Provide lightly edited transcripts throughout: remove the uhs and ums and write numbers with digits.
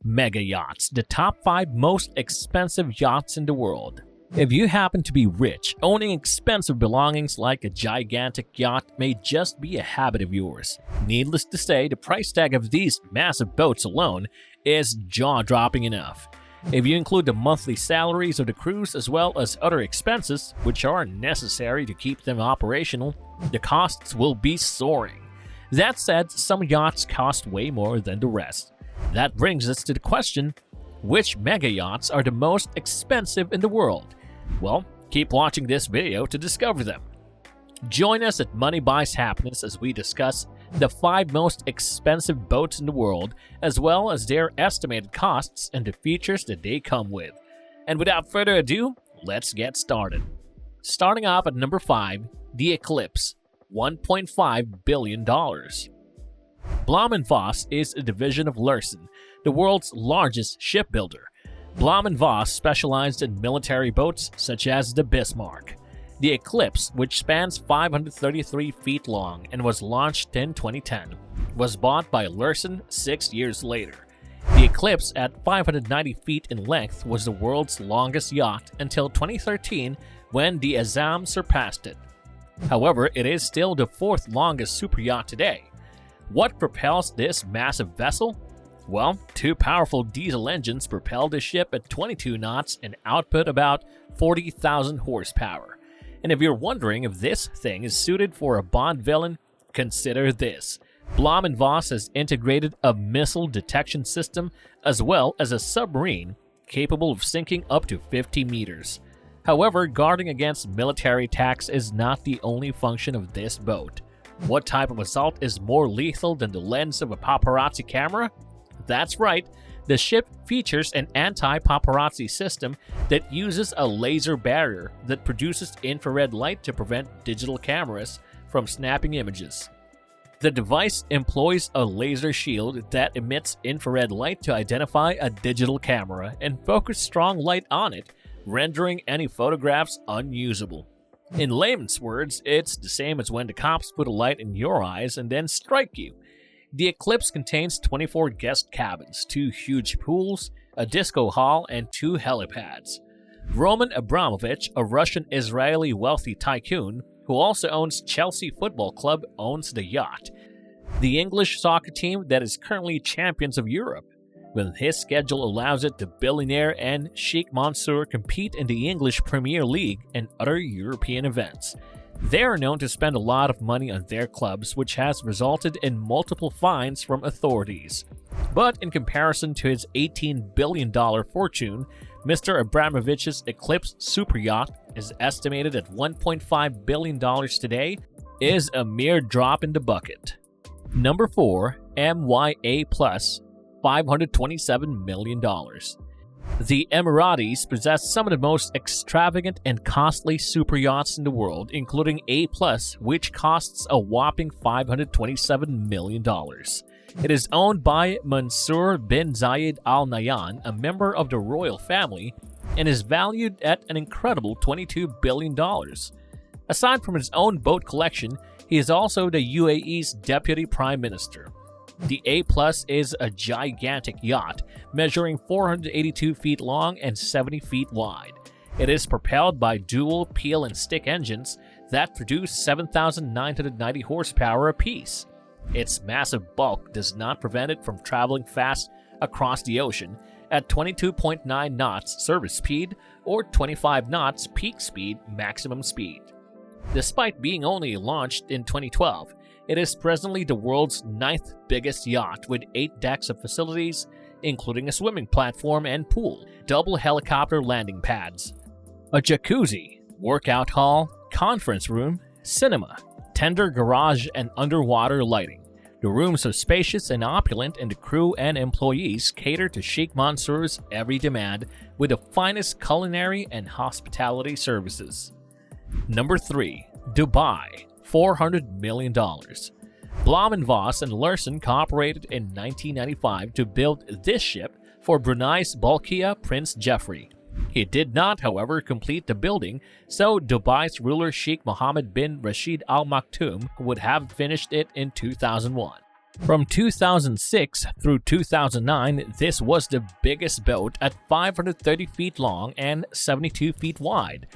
Mega yachts, the top 5 most expensive yachts in the world. If you happen to be rich, owning expensive belongings like a gigantic yacht may just be a habit of yours. Needless to say, the price tag of these massive boats alone is jaw-dropping enough. If you include the monthly salaries of the crews as well as other expenses, which are necessary to keep them operational, the costs will be soaring. That said, some yachts cost way more than the rest. That brings us to the question, which mega yachts are the most expensive in the world? Well, keep watching this video to discover them. Join us at Money Buys Happiness as we discuss the 5 most expensive boats in the world, as well as their estimated costs and the features that they come with. And without further ado, let's get started. Starting off at number 5, the Eclipse, $1.5 billion. Blohm & Voss is a division of Lürssen, the world's largest shipbuilder. Blohm & Voss specialized in military boats such as the Bismarck. The Eclipse, which spans 533 feet long and was launched in 2010, was bought by Lürssen 6 years later. The Eclipse, at 590 feet in length, was the world's longest yacht until 2013 when the Azam surpassed it. However, it is still the 4th longest superyacht today. What propels this massive vessel? Well, 2 powerful diesel engines propel the ship at 22 knots and output about 40,000 horsepower. And if you're wondering if this thing is suited for a Bond villain, consider this. Blohm & Voss has integrated a missile detection system as well as a submarine capable of sinking up to 50 meters. However, guarding against military attacks is not the only function of this boat. What type of assault is more lethal than the lens of a paparazzi camera? That's right, the ship features an anti-paparazzi system that uses a laser barrier that produces infrared light to prevent digital cameras from snapping images. The device employs a laser shield that emits infrared light to identify a digital camera and focus strong light on it, rendering any photographs unusable. In layman's words, it's the same as when the cops put a light in your eyes and then strike you. The Eclipse contains 24 guest cabins, 2 huge pools, a disco hall, and 2 helipads. Roman Abramovich, a Russian-Israeli wealthy tycoon who also owns Chelsea Football Club, owns the yacht, the English soccer team that is currently champions of Europe. When his schedule allows it, the billionaire and Sheikh Mansour compete in the English Premier League and other European events. They are known to spend a lot of money on their clubs, which has resulted in multiple fines from authorities. But in comparison to his $18 billion fortune, Mr. Abramovich's Eclipse super yacht is estimated at $1.5 billion today, is a mere drop in the bucket. Number 4, MYA Plus, $527 million. The Emiratis possess some of the most extravagant and costly super yachts in the world, including A+, which costs a whopping $527 million. It is owned by Mansour bin Zayed Al Nahyan, a member of the royal family, and is valued at an incredible $22 billion. Aside from his own boat collection, he is also the UAE's Deputy Prime Minister. The A+ is a gigantic yacht, measuring 482 feet long and 70 feet wide. It is propelled by dual peel and stick engines that produce 7,990 horsepower apiece. Its massive bulk does not prevent it from traveling fast across the ocean at 22.9 knots service speed or 25 knots peak speed maximum speed. Despite being only launched in 2012, it is presently the world's 9th biggest yacht with 8 decks of facilities, including a swimming platform and pool, double helicopter landing pads, a jacuzzi, workout hall, conference room, cinema, tender garage, and underwater lighting. The rooms are spacious and opulent, and the crew and employees cater to Sheikh Mansour's every demand with the finest culinary and hospitality services. Number 3. Dubai, $400 million. Blohm & Voss and Lürssen cooperated in 1995 to build this ship for Brunei's Bolkiah Prince Jeffrey. He did not, however, complete the building, so Dubai's ruler Sheikh Mohammed bin Rashid Al Maktoum would have finished it in 2001. From 2006 through 2009, this was the biggest boat at 530 feet long and 72 feet wide,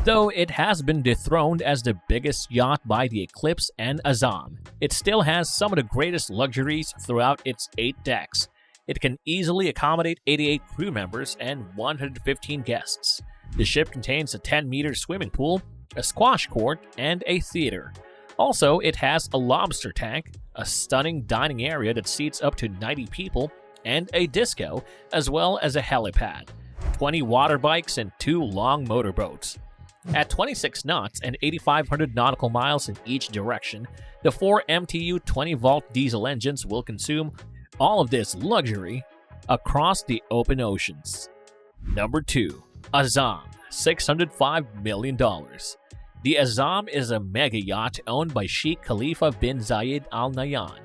though it has been dethroned as the biggest yacht by the Eclipse and Azam. It still has some of the greatest luxuries throughout its 8 decks. It can easily accommodate 88 crew members and 115 guests. The ship contains a 10-meter swimming pool, a squash court, and a theater. Also, it has a lobster tank, a stunning dining area that seats up to 90 people, and a disco, as well as a helipad, 20 water bikes, and 2 long motorboats. At 26 knots and 8,500 nautical miles in each direction, the 4 MTU 20-volt diesel engines will consume all of this luxury across the open oceans. Number 2. Azam, $605 million. The Azam is a mega yacht owned by Sheikh Khalifa bin Zayed Al Nahyan.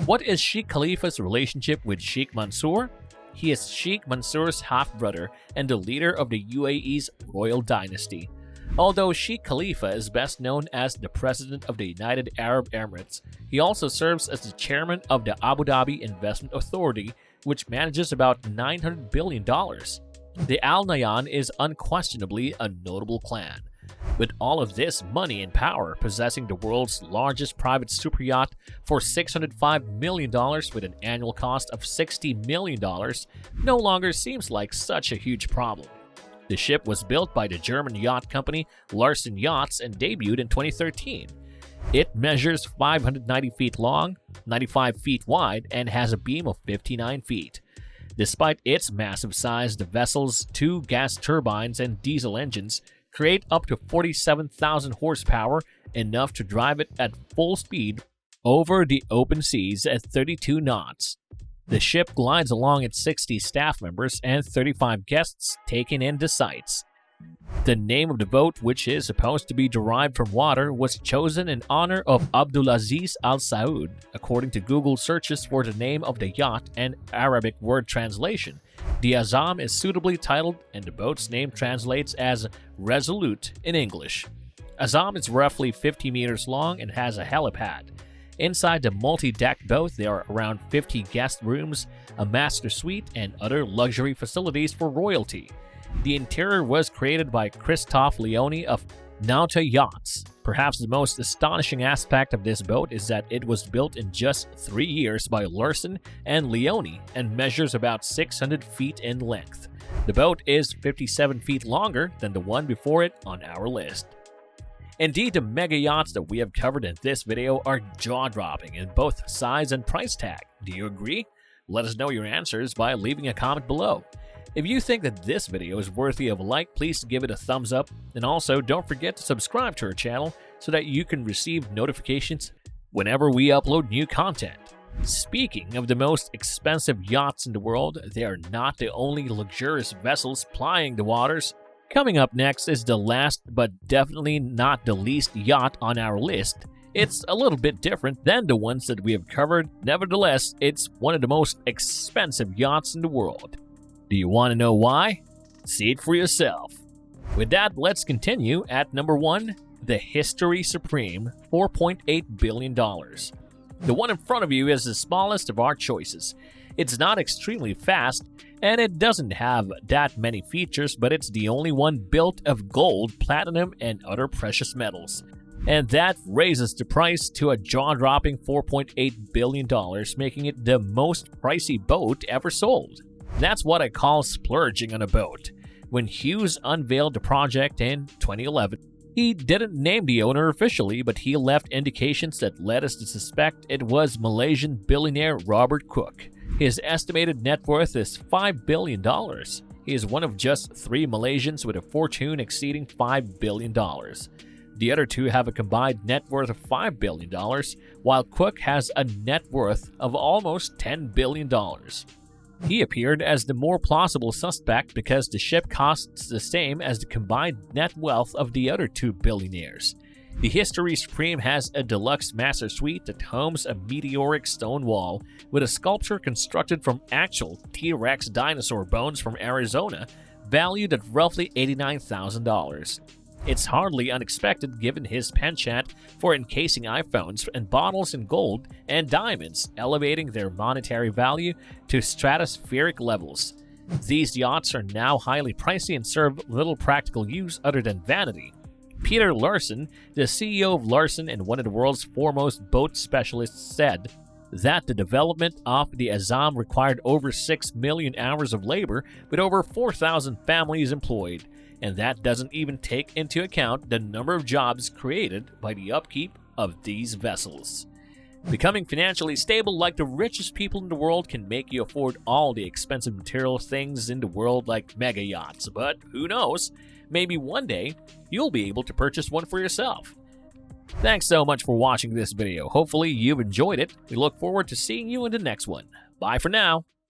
What is Sheikh Khalifa's relationship with Sheikh Mansour? He is Sheikh Mansour's half-brother and the leader of the UAE's royal dynasty. Although Sheikh Khalifa is best known as the President of the United Arab Emirates, he also serves as the chairman of the Abu Dhabi Investment Authority, which manages about $900 billion. The Al Nahyan is unquestionably a notable clan. With all of this money and power, possessing the world's largest private superyacht for $605 million with an annual cost of $60 million no longer seems like such a huge problem. The ship was built by the German yacht company Larsen Yachts and debuted in 2013. It measures 590 feet long, 95 feet wide, and has a beam of 59 feet. Despite its massive size, the vessel's 2 gas turbines and diesel engines create up to 47,000 horsepower, enough to drive it at full speed over the open seas at 32 knots. The ship glides along its 60 staff members and 35 guests taking in the sights. The name of the boat, which is supposed to be derived from water, was chosen in honor of Abdulaziz Al Saud, according to Google searches for the name of the yacht and Arabic word translation. The Azam is suitably titled, and the boat's name translates as Resolute in English. Azam is roughly 50 meters long and has a helipad. Inside the multi-deck boat, there are around 50 guest rooms, a master suite, and other luxury facilities for royalty. The interior was created by Christophe Leone of Nauta Yachts. Perhaps the most astonishing aspect of this boat is that it was built in just 3 years by Larsen and Leone and measures about 600 feet in length. The boat is 57 feet longer than the one before it on our list. Indeed, the mega yachts that we have covered in this video are jaw-dropping in both size and price tag. Do you agree? Let us know your answers by leaving a comment below. If you think that this video is worthy of a like, please give it a thumbs up, and also don't forget to subscribe to our channel so that you can receive notifications whenever we upload new content. Speaking of the most expensive yachts in the world, they are not the only luxurious vessels plying the waters. Coming up next is the last but definitely not the least yacht on our list. It's a little bit different than the ones that we have covered. Nevertheless, it's one of the most expensive yachts in the world. Do you want to know why? See it for yourself. With that, let's continue at number 1, the History Supreme, $4.8 billion. The one in front of you is the smallest of our choices. It's not extremely fast, and it doesn't have that many features, but it's the only one built of gold, platinum, and other precious metals. And that raises the price to a jaw-dropping $4.8 billion, making it the most pricey boat ever sold. That's what I call splurging on a boat. When Hughes unveiled the project in 2011, he didn't name the owner officially, but he left indications that led us to suspect it was Malaysian billionaire Robert Cook. His estimated net worth is $5 billion. He is one of just 3 Malaysians with a fortune exceeding $5 billion. The other 2 have a combined net worth of $5 billion, while Cook has a net worth of almost $10 billion. He appeared as the more plausible suspect because the ship costs the same as the combined net wealth of the other 2 billionaires. The History Supreme has a deluxe master suite that homes a meteoric stone wall with a sculpture constructed from actual T-Rex dinosaur bones from Arizona, valued at roughly $89,000. It's hardly unexpected given his penchant for encasing iPhones and bottles in gold and diamonds, elevating their monetary value to stratospheric levels. These yachts are now highly pricey and serve little practical use other than vanity. Peter Larson, the CEO of Larson and one of the world's foremost boat specialists, said that the development of the Azam required over 6 million hours of labor with over 4,000 families employed, and that doesn't even take into account the number of jobs created by the upkeep of these vessels. Becoming financially stable like the richest people in the world can make you afford all the expensive material things in the world like mega yachts, but who knows, maybe one day you'll be able to purchase one for yourself. Thanks so much for watching this video. Hopefully you've enjoyed it. We look forward to seeing you in the next one. Bye for now.